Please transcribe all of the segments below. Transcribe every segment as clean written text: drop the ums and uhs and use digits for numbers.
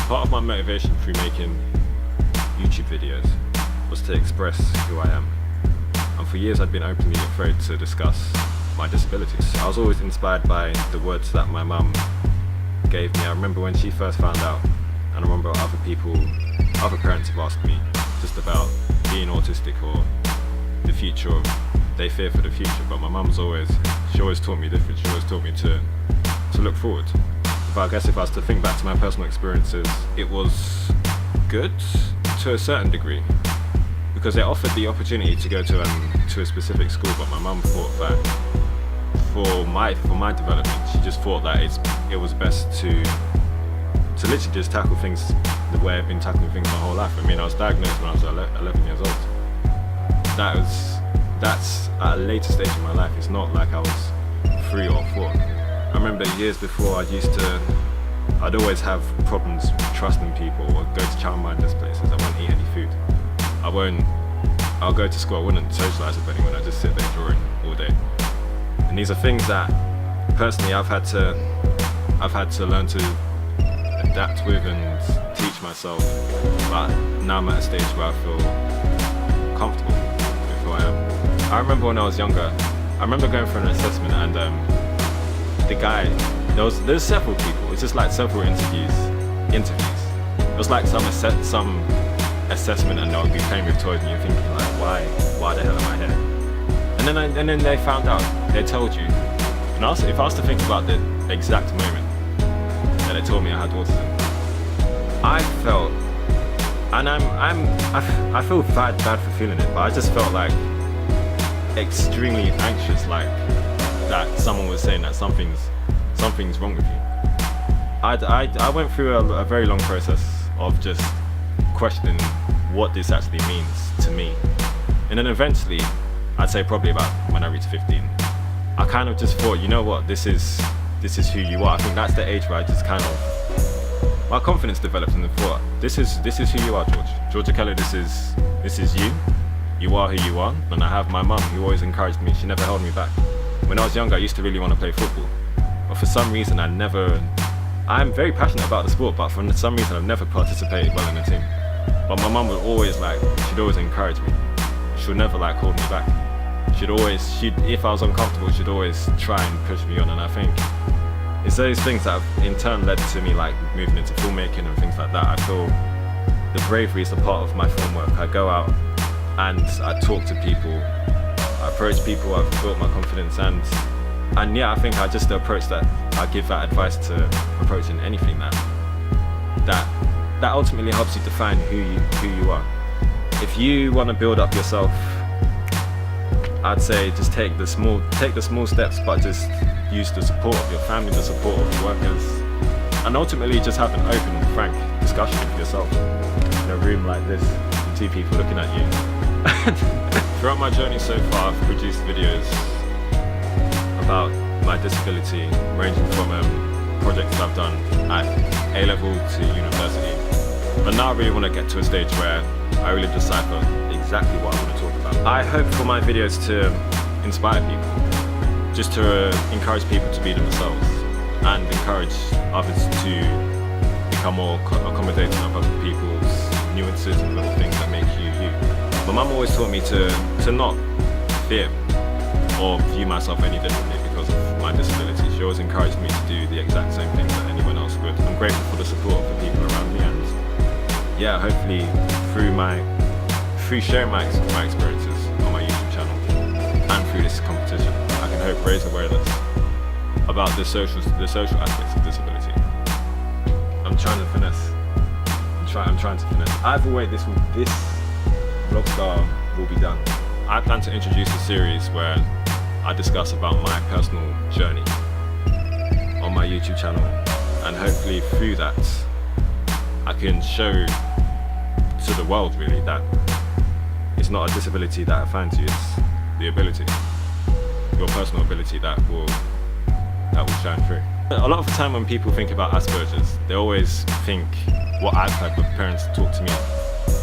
Part of my motivation through making YouTube videos was to express who I am. And for years I'd been openly afraid to discuss my disabilities. I was always inspired by the words that my mum gave me. I remember when she first found out, and I remember other parents have asked me just about being autistic or the future, or they fear for the future, but my mum's always taught me different. She always taught me to look forward. But I guess if I was to think back to my personal experiences, it was good to a certain degree, because they offered the opportunity to go to a specific school, but my mum thought that for my development, she just thought that it was best to literally just tackle things the way I've been tackling things my whole life. I mean, I was diagnosed when I was 11 years old. That's at a later stage in my life. It's not like I was 3 or 4. I remember years before I'd always have problems trusting people or go to childminders places. I won't eat any food. I'll go to school, I wouldn't socialise with anyone, I'd just sit there drawing all day. And these are things that personally I've had to learn to adapt with and teach myself. But now I'm at a stage where I feel comfortable with who I am. I remember when I was younger, I remember going for an assessment, and the guy, there's several people, it's just like several interviews. It was like some assessment, and they'll be playing with toys and you're thinking like, why the hell am I here? And then they found out, they told you. And also, if I was to think about the exact moment that they told me I had autism, I felt, and I feel bad for feeling it, but I just felt like extremely anxious, like that someone was saying that something's wrong with you. I went through a very long process of just questioning what this actually means to me. And then eventually, I'd say probably about when I reached 15, I kind of just thought, you know what, this is who you are. I think that's the age where I just kind of, my confidence developed, and I thought, this is who you are, George Okello, this is you. You are who you are. And I have my mum, who always encouraged me. She never held me back. When I was younger, I used to really want to play football, but for some reason I'm very passionate about the sport, but for some reason I've never participated well in a team. But my mum would always she'd always encourage me. She'd never hold me back. If I was uncomfortable, she'd always try and push me on. And I think it's those things that have in turn led to me moving into filmmaking and things like that. I feel the bravery is a part of my film work. I go out and I talk to people, I approach people, I've built my confidence, and yeah, I think I just the approach that I give that advice to approaching anything that ultimately helps you define who you are. If you want to build up yourself, I'd say just take the small steps, but just use the support of your family, the support of your workers, and ultimately just have an open, frank discussion with yourself in a room like this, with 2 people looking at you. Throughout my journey so far, I've produced videos about my disability, ranging from projects I've done at A-level to university. But now I really want to get to a stage where I really decipher exactly what I want to talk about. I hope for my videos to inspire people, just to encourage people to be themselves and encourage others to become more accommodating of other people's nuances and little things that make you you. My mum always taught me to not fear or view myself any differently because of my disability. She always encouraged me to do the exact same things that anyone else would. I'm grateful for the support of the people around me, and yeah, hopefully through sharing my experiences on my YouTube channel and through this competition, I can hope raise awareness about the social aspects of disability. I'm trying to finesse. I'm trying to finesse. Either way, this Vlogstar will be done. I plan to introduce a series where I discuss about my personal journey on my YouTube channel, and hopefully through that I can show to the world really that it's not a disability that defines you, it's the ability, your personal ability that will shine through. A lot of the time when people think about Asperger's, they always think what I've had with parents talk to me.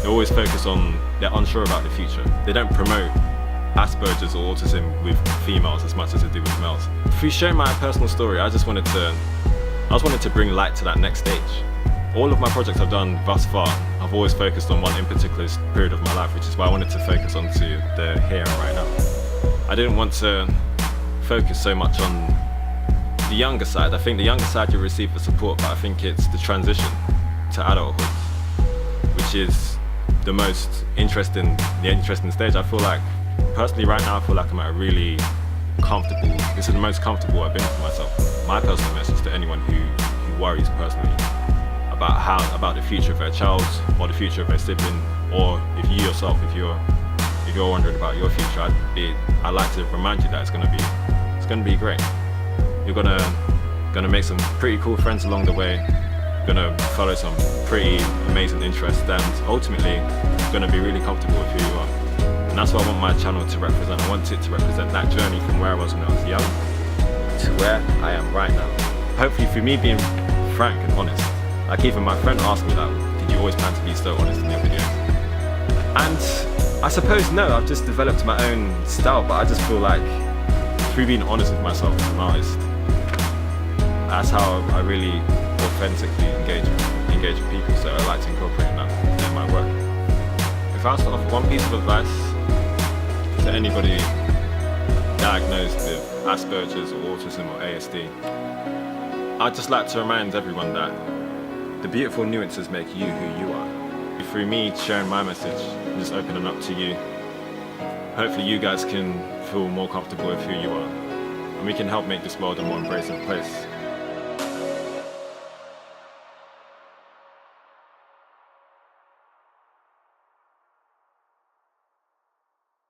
They always focus on, they're unsure about the future. They don't promote Asperger's or autism with females as much as they do with males. If we share my personal story, I wanted to bring light to that next stage. all of my projects I've done thus far, I've always focused on one in particular period of my life, which is why I wanted to focus onto the here and right now. I didn't want to focus so much on the younger side. I think the younger side you receive the support, but I think it's the transition to adulthood, which is the most interesting stage. I feel like, personally right now, I feel like I'm at a really comfortable, this is the most comfortable I've been for myself. My personal message to anyone who worries personally about the future of their child or the future of their sibling, or if you yourself, if you're wondering about your future, I'd like to remind you that it's gonna be great. You're gonna make some pretty cool friends along the way. You're gonna follow some pretty amazing interests, and ultimately you're gonna be really comfortable with who you are. And that's what I want my channel to represent. I want it to represent that journey from where I was when I was young to where I am right now. Hopefully through me being frank and honest. Like even my friend asked me like, did you always plan to be so honest in your videos? And I suppose no, I've just developed my own style, but I just feel like through being honest with myself as an artist, that's how I really authentically engage with people, so I like to incorporate that in my work. If I was to offer one piece of advice to anybody diagnosed with Asperger's or autism or ASD, I'd just like to remind everyone that the beautiful nuances make you who you are. Through me sharing my message and just opening up to you, hopefully you guys can feel more comfortable with who you are, and we can help make this world a more embracing place.